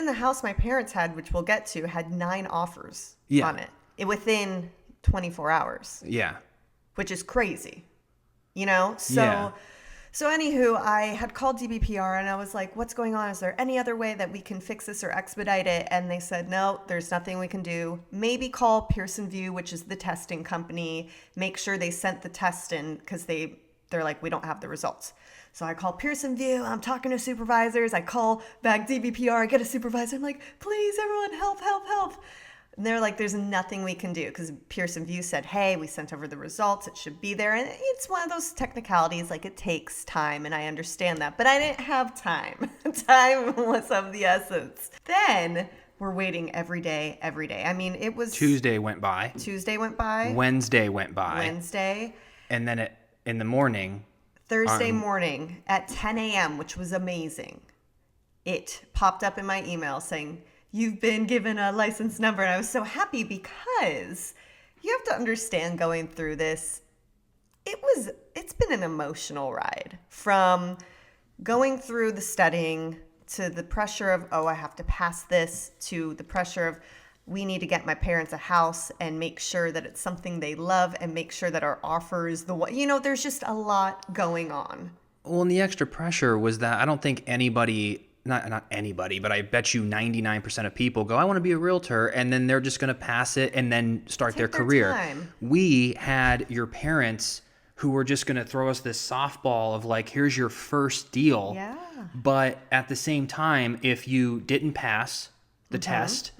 And the house my parents had, which we'll get to, had 9 offers on it within 24 hours. Yeah. Which is crazy, you know? So anywho, I had called DBPR and I was like, what's going on? Is there any other way that we can fix this or expedite it? And they said, no, there's nothing we can do. Maybe call Pearson VUE, which is the testing company. Make sure they sent the test in because they're like, we don't have the results. So I call Pearson VUE. I'm talking to supervisors. I call back DBPR. I get a supervisor. I'm like, please, everyone, help, help, help. And they're like, there's nothing we can do because Pearson VUE said, hey, we sent over the results. It should be there. And it's one of those technicalities, like it takes time. And I understand that. But I didn't have time. Time was of the essence. Then we're waiting every day. I mean, it was... Tuesday went by. Wednesday went by. And then in the morning... Thursday morning at 10 a.m., which was amazing. It popped up in my email saying... you've been given a license number. And I was so happy because you have to understand going through this. It's been an emotional ride from going through the studying to the pressure of, oh, I have to pass this, to the pressure of we need to get my parents a house and make sure that it's something they love and make sure that our offer is the one. You know, there's just a lot going on. Well, and the extra pressure was that I don't think anybody... Not anybody, but I bet you 99% of people go, I want to be a realtor, and then they're just going to pass it and then start their career. Time. We had your parents who were just going to throw us this softball of like, here's your first deal. Yeah. But at the same time, if you didn't pass the test,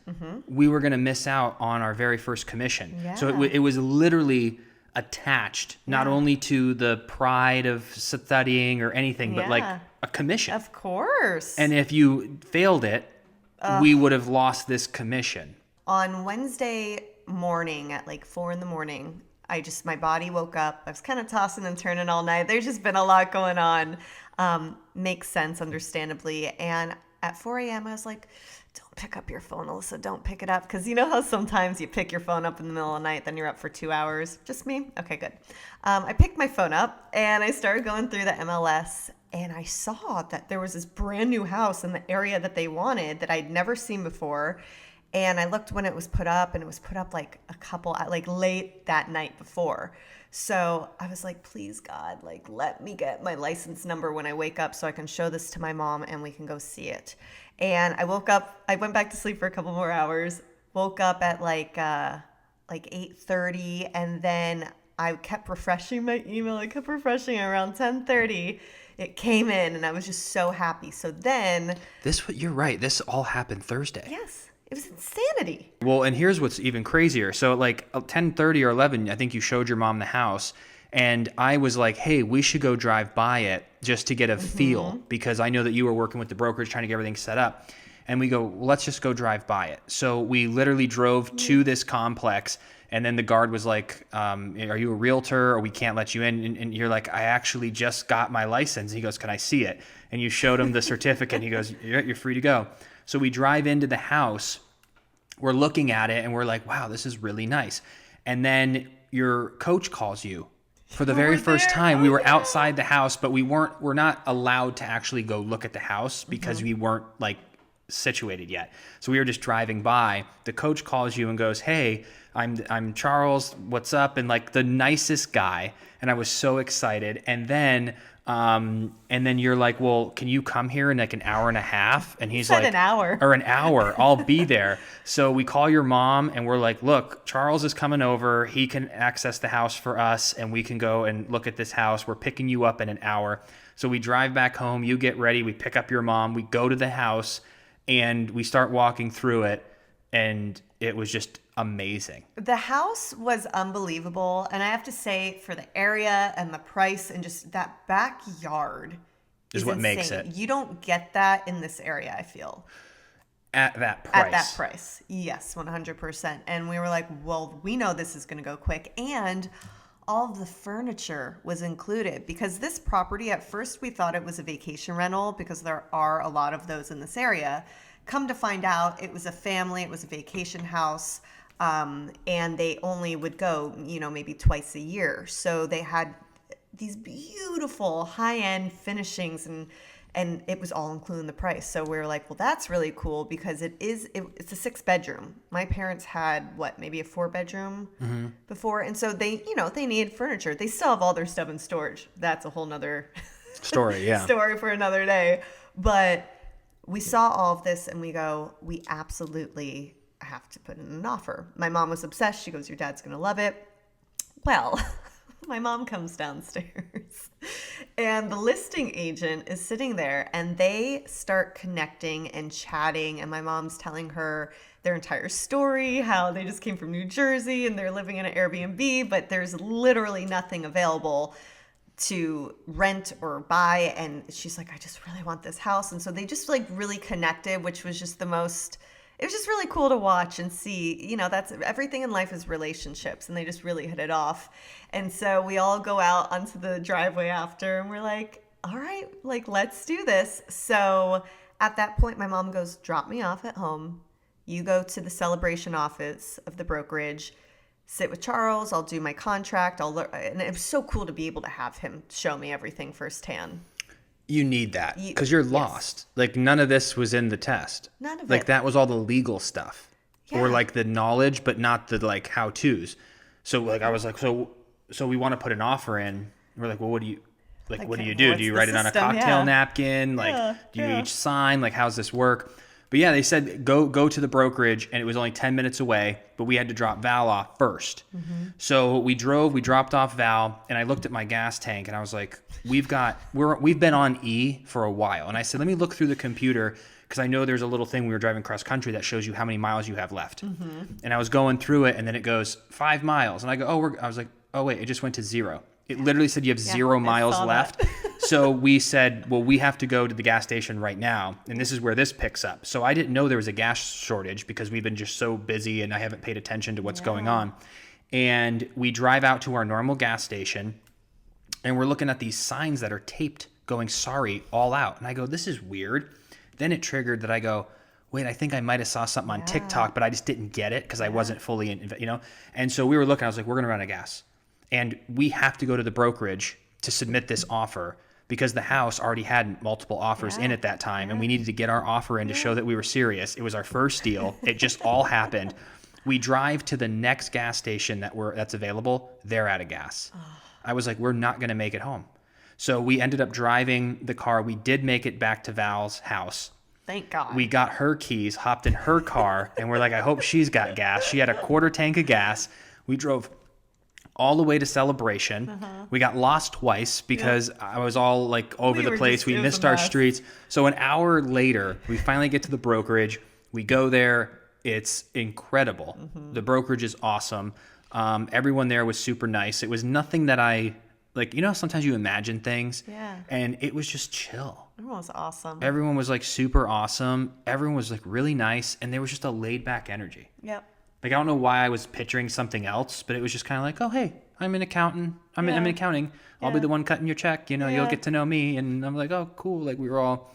we were going to miss out on our very first commission. Yeah. So it was literally attached not only to the pride of studying or anything, but like a commission. Of course. And if you failed it, we would have lost this commission. On Wednesday morning at like 4 a.m, my body woke up. I was kind of tossing and turning all night. There's just been a lot going on. Makes sense, understandably. And at 4 a.m, I was like, don't pick up your phone, Alyssa. Don't pick it up. Because you know how sometimes you pick your phone up in the middle of the night, then you're up for 2 hours? Just me? Okay, good. I picked my phone up and I started going through the MLS. And I saw that there was this brand new house in the area that they wanted that I'd never seen before. And I looked when it was put up, and it was put up like late that night before. So I was like, please God, like let me get my license number when I wake up so I can show this to my mom and we can go see it. And I woke up, I went back to sleep for a couple more hours, woke up at like 8:30, and then I kept refreshing my email. I kept refreshing around 10:30. It came in and I was just so happy. So then... You're right. This all happened Thursday. Yes. It was insanity. Well, and here's what's even crazier. So like 10:30 or 11, I think you showed your mom the house. And I was like, hey, we should go drive by it just to get a feel, because I know that you were working with the brokerage trying to get everything set up. And we go, well, let's just go drive by it. So we literally drove to this complex. And then the guard was like, are you a realtor, or we can't let you in? And you're like, I actually just got my license. He goes, can I see it? And you showed him the certificate. He goes, you're free to go. So we drive into the house. We're looking at it and we're like, wow, this is really nice. And then your coach calls you for the very first time. We were outside the house, but we're not allowed to actually go look at the house because we weren't like situated yet. So we were just driving by. The coach calls you and goes, hey, I'm Charles, what's up? And like the nicest guy. And I was so excited. And then you're like, well, can you come here in like an hour and a half? And he's like, an hour. Or an hour, I'll be there. So we call your mom and we're like, look, Charles is coming over. He can access the house for us and we can go and look at this house. We're picking you up in an hour. So we drive back home, you get ready, we pick up your mom, we go to the house and we start walking through it. And it was just amazing. The house was unbelievable. And I have to say, for the area and the price and just that backyard is what insane. Makes it. You don't get that in this area, I feel. At that price. At that price. Yes, 100%. And we were like, well, we know this is going to go quick. And all of the furniture was included, because this property, at first we thought it was a vacation rental because there are a lot of those in this area. Come to find out, it was a family, it was a vacation house, and they only would go, maybe twice a year. So they had these beautiful high-end finishings And it was all included in the price. So we were like, well, that's really cool because it's a 6-bedroom. My parents had maybe a 4-bedroom before. And so they need furniture. They still have all their stuff in storage. That's a whole nother Story, yeah. story for another day. But we saw all of this and we go, we absolutely have to put in an offer. My mom was obsessed. She goes, your dad's going to love it. Well, my mom comes downstairs and the listing agent is sitting there and they start connecting and chatting. And my mom's telling her their entire story, how they just came from New Jersey and they're living in an Airbnb, but there's literally nothing available to rent or buy. And she's like, I just really want this house. And so they just like really connected, which was just it was just really cool to watch and see, that's everything in life is relationships, and they just really hit it off. And so we all go out onto the driveway after and we're like, all right, like, let's do this. So at that point, my mom goes, drop me off at home. You go to the celebration office of the brokerage, sit with Charles. I'll do my contract. And it was so cool to be able to have him show me everything firsthand. You need that because you're lost. Like none of this was in the test. None of it. Like that was all the legal stuff or like the knowledge, but not the like how-tos. So like I was like, so we want to put an offer in. We're like, well, what do you do? Do you write it on a cocktail napkin? Like, do you each sign? Like, how's this work? But yeah, they said go to the brokerage, and it was only 10 minutes away, but we had to drop Val off first. So we dropped off Val, and I looked at my gas tank, and I was like, we've been on E for a while. And I said, let me look through the computer, because I know there's a little thing we were driving cross country that shows you how many miles you have left. And I was going through it, and then it goes 5 miles. And I go, I was like, oh wait, it just went to 0. It literally said you have 0 miles left. So we said, well, we have to go to the gas station right now. And this is where this picks up. So I didn't know there was a gas shortage because we've been just so busy and I haven't paid attention to what's going on. And we drive out to our normal gas station and we're looking at these signs that are taped going, sorry, all out. And I go, this is weird. Then it triggered that I go, wait, I think I might have saw something on TikTok, but I just didn't get it because I wasn't fully in, And so we were looking, I was like, we're going to run out of gas. And we have to go to the brokerage to submit this offer because the house already had multiple offers in at that time. And we needed to get our offer in to show that we were serious. It was our first deal. It just all happened. We drive to the next gas station that's available. They're out of gas. I was like, we're not going to make it home. So we ended up driving the car. We did make it back to Val's house. Thank God. We got her keys, hopped in her car, and we're like, I hope she's got gas. She had a quarter tank of gas. We drove all the way to Celebration. We got lost twice because I was all like over the place. We missed our streets. So an hour later, we finally get to the brokerage. We go there. It's incredible. The brokerage is awesome. Everyone there was super nice. It was nothing that I like, sometimes you imagine things and it was just chill. Everyone was awesome. Everyone was like super awesome. Everyone was like really nice. And there was just a laid back energy. Yep. Like, I don't know why I was picturing something else, but it was just kind of like, oh, hey, I'm an accountant. I'm in accounting. I'll be the one cutting your check. You'll get to know me. And I'm like, oh, cool. Like, we were all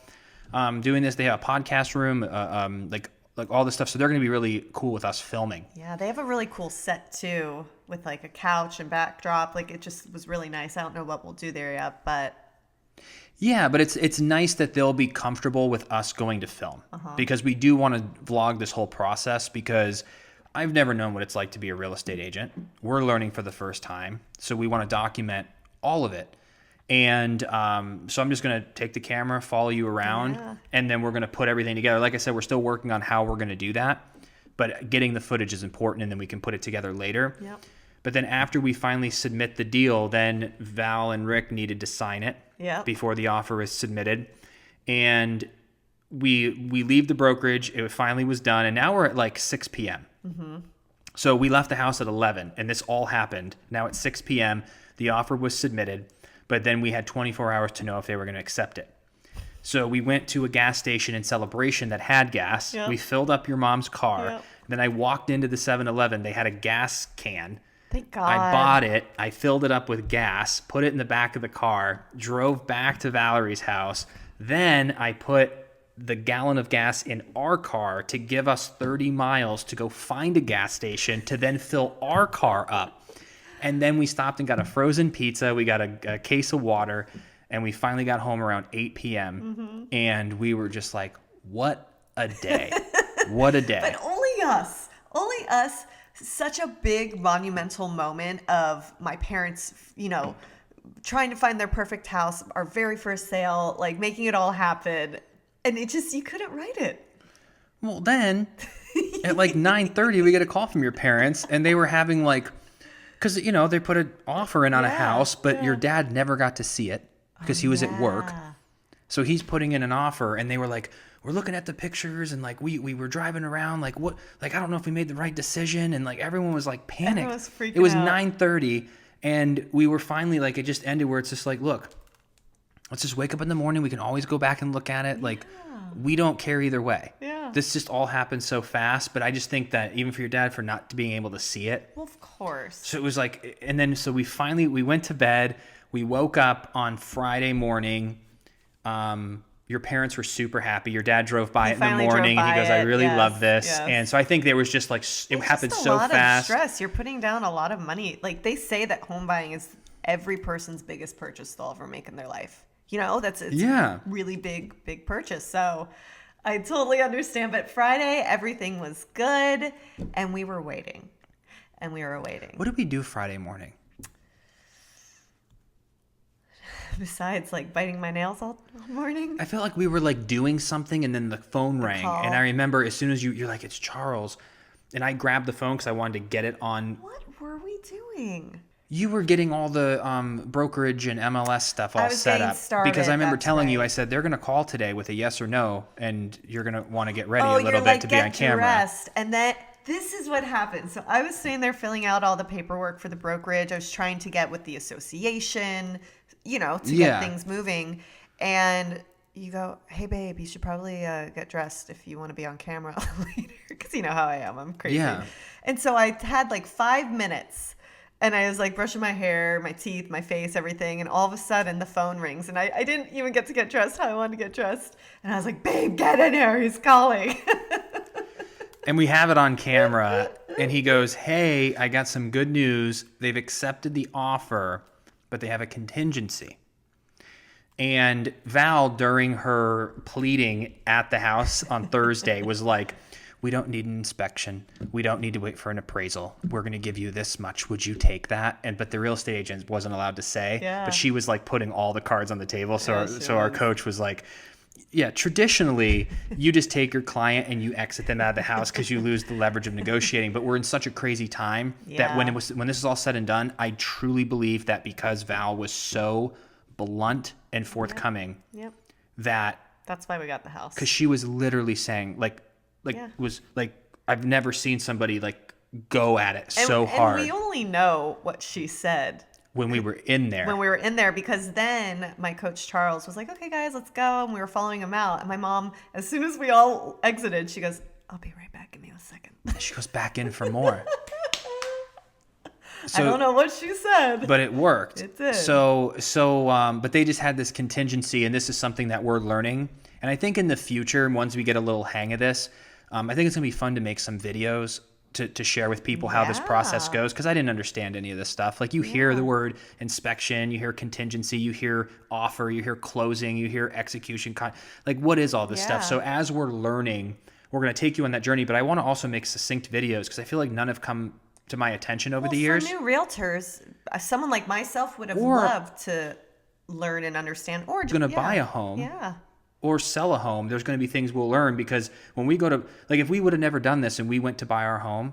doing this. They have a podcast room, like all this stuff. So they're going to be really cool with us filming. Yeah, they have a really cool set, too, with, like, a couch and backdrop. Like, it just was really nice. I don't know what we'll do there yet, but... Yeah, but it's nice that they'll be comfortable with us going to film. Because we do want to vlog this whole process because... I've never known what it's like to be a real estate agent. We're learning for the first time. So we want to document all of it. And so I'm just going to take the camera, follow you around, and then we're going to put everything together. Like I said, we're still working on how we're going to do that. But getting the footage is important, and then we can put it together later. Yep. But then after we finally submit the deal, then Val and Rick needed to sign it before the offer is submitted. And we leave the brokerage. It finally was done. And now we're at like 6 p.m. So we left the house at 11 and this all happened. Now at 6 p.m. the offer was submitted, but then we had 24 hours to know if they were going to accept it. So we went to a gas station in Celebration that had gas. We filled up your mom's car. Then I walked into the 7-Eleven. They had a gas can. Thank God. I bought it. I filled it up with gas, put it in the back of the car, drove back to Valerie's house. Then I put the gallon of gas in our car to give us 30 miles to go find a gas station to then fill our car up. And then we stopped and got a frozen pizza. We got a case of water. And we finally got home around 8 p.m. And we were just like, what a day. What a day. But only us, such a big monumental moment of my parents, trying to find their perfect house, our very first sale, like making it all happen. And it just, you couldn't write it. Well, then at like 9:30, we get a call from your parents, and they were having like, because, they put an offer in on a house, but your dad never got to see it because he was at work. So he's putting in an offer, and they were like, we're looking at the pictures, and like we were driving around, like what, like I don't know if we made the right decision, and like everyone was like panicked. Everyone was freaking It was out. 9:30, and we were finally like, it just ended where it's just like, look, let's just wake up in the morning. We can always go back and look at it. Like, we don't care either way. Yeah. This just all happened so fast. But I just think that even for your dad, for not being able to see it. Well, of course. So it was like, and then so we went to bed. We woke up on Friday morning. Your parents were super happy. Your dad drove by it in the finally morning, drove and he by goes, "I it. really Yes, love this." yes. And so I think there was just like it happened Just a so lot fast. of stress. You're putting down a lot of money. Like they say that home buying is every person's biggest purchase they'll ever make in their life. It's Yeah. really big purchase. So I totally understand. But Friday, everything was good, and we were waiting. What did we do Friday morning? Besides, like biting my nails all morning. I felt like we were like doing something, and then the phone rang, call. and I remember as soon as you're like, "It's Charles," and I grabbed the phone because I wanted to get it on. What were we doing? You were getting all the brokerage and MLS stuff all I was set getting up started, because I remember that's telling you, right. I said they're going to call today with a yes or no, and you're going to want to get ready Oh, a little you're bit like, to be on get camera. dressed. And then this is what happened. So I was sitting there filling out all the paperwork for the brokerage. I was trying to get with the association, to Yeah. get things moving. And you go, hey, babe, you should probably get dressed if you want to be on camera later. Because you know how I am. I'm crazy. Yeah. And so I had like 5 minutes. And I was like brushing my hair, my teeth, my face, everything. And all of a sudden the phone rings. And I didn't even get to get dressed how I wanted to get dressed. And I was like, babe, get in here. He's calling. And we have it on camera, and he goes, "Hey, I got some good news. They've accepted the offer, but they have a contingency." And Val, during her pleading at the house on Thursday, was like, "We don't need an inspection. We don't need to wait for an appraisal. We're going to give you this much. Would you take that?" But the real estate agent wasn't allowed to say. Yeah. But she was like putting all the cards on the table. So, Yeah, she our was. coach was like, "Yeah, traditionally, you just take your client and you exit them out of the house because you lose the leverage of negotiating. But we're in such a crazy time that when Yeah. this is all said and done, I truly believe that because Val was so blunt and forthcoming, Yep. that That's why we got the house. because she was literally saying Yeah. was like, I've never seen somebody like go at it And- so hard And we only know what she said when we were in there. when we were in there, because then my coach Charles was like, okay, guys, let's go. And we were following him out. And my mom, as soon as we all exited, she goes, I'll be right back. Give me a second. She goes back in for more. I don't know what she said. But it worked. It did. But they just had this contingency, and this is something that we're learning. And I think in the future, once we get a little hang of this, I think it's gonna be fun to make some videos to share with people how this process Yeah. goes, because I didn't understand any of this stuff. Like you hear the word inspection, you hear contingency, you hear offer, you hear closing, you hear execution. Like what is all this stuff? Yeah. So as we're learning, we're gonna take you on that journey. But I want to also make succinct videos because I feel like none have come to my attention over the years. For new realtors, someone like myself would have Or- loved to learn and understand. Or just Gonna buy a home. Yeah. Or sell a home, there's going to be things we'll learn, because when we go to, like, if we would have never done this and we went to buy our home,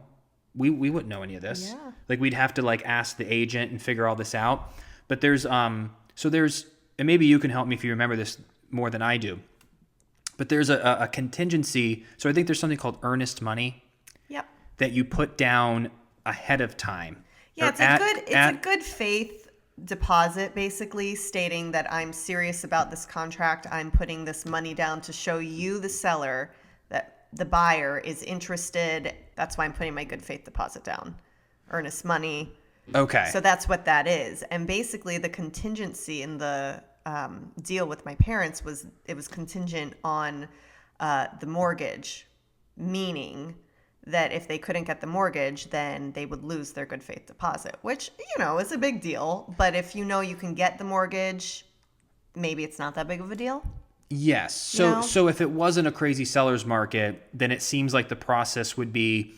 we wouldn't know any of this. Yeah. Like we'd have to like ask the agent and figure all this out. But there's and maybe you can help me if you remember this more than I do. But there's a contingency. So I think there's something called earnest money Yep. that you put down ahead of time. Yeah, Or it's a good faith deposit, basically stating that I'm serious about this contract. I'm putting this money down to show you, the seller, that the buyer is interested. That's why I'm putting my good faith deposit down. Earnest money. Okay. So that's what that is. And basically the contingency in the deal with my parents was contingent on the mortgage, meaning that if they couldn't get the mortgage, then they would lose their good faith deposit, which, is a big deal. But if you know you can get the mortgage, maybe it's not that big of a deal. Yes. So if it wasn't a crazy seller's market, then it seems like the process would be,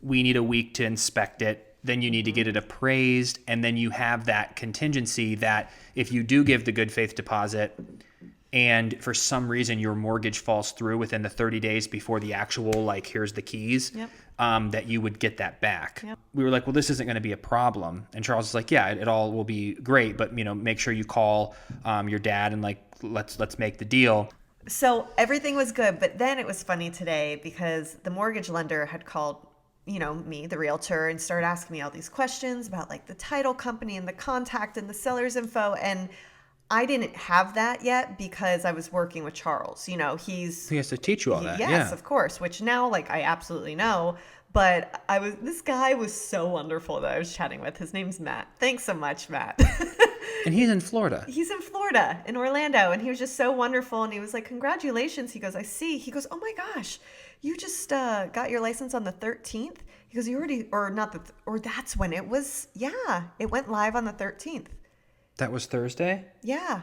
we need a week to inspect it. Then you need to get it appraised. And then you have that contingency that if you do give the good faith deposit and for some reason your mortgage falls through within the 30 days before the actual, like, here's the keys, that you would get that back. We were like, well, this isn't going to be a problem. And Charles is like, yeah, it all will be great. But, make sure you call your dad and like, let's make the deal. So everything was good. But then it was funny today because the mortgage lender had called, me, the realtor, and started asking me all these questions about like the title company and the contact and the seller's info. And I didn't have that yet because I was working with Charles. He has to teach you all that. Yes, of course, which now like I absolutely know. But this guy was so wonderful that I was chatting with. His name's Matt. Thanks so much, Matt. And he's in Florida. He's in Florida, in Orlando. And he was just so wonderful. And he was like, congratulations. He goes, I see. He goes, oh my gosh, you just got your license on the 13th? He goes, you already, or not or that's when it was. Yeah, it went live on the 13th. That was Thursday? Yeah.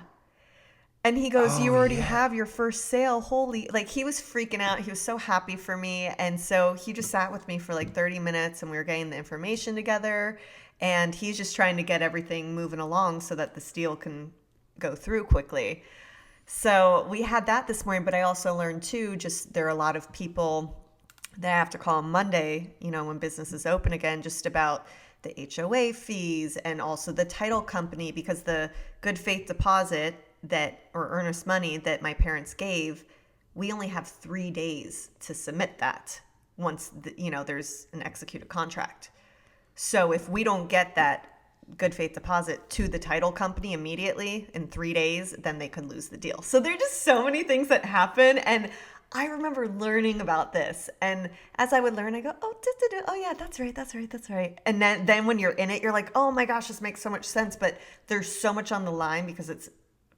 And he goes, you already have your first sale. Holy, like he was freaking out. He was so happy for me. And so he just sat with me for like 30 minutes and we were getting the information together. And he's just trying to get everything moving along so that this deal can go through quickly. So we had that this morning, but I also learned too, just there are a lot of people that I have to call on Monday, when business is open again, just about the HOA fees and also the title company, because the good faith deposit or earnest money that my parents gave, we only have 3 days to submit that once there's an executed contract. So if we don't get that good faith deposit to the title company immediately in 3 days, then they could lose the deal. So there are just so many things that happen. And I remember learning about this. And as I would learn, I go, oh yeah, that's right. And then when you're in it, you're like, oh my gosh, this makes so much sense. But there's so much on the line because it's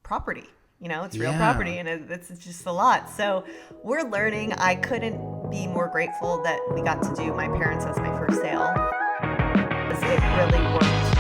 property, it's real property, and it's just a lot. So we're learning. I couldn't be more grateful that we got to do my parents as my first sale. It really worked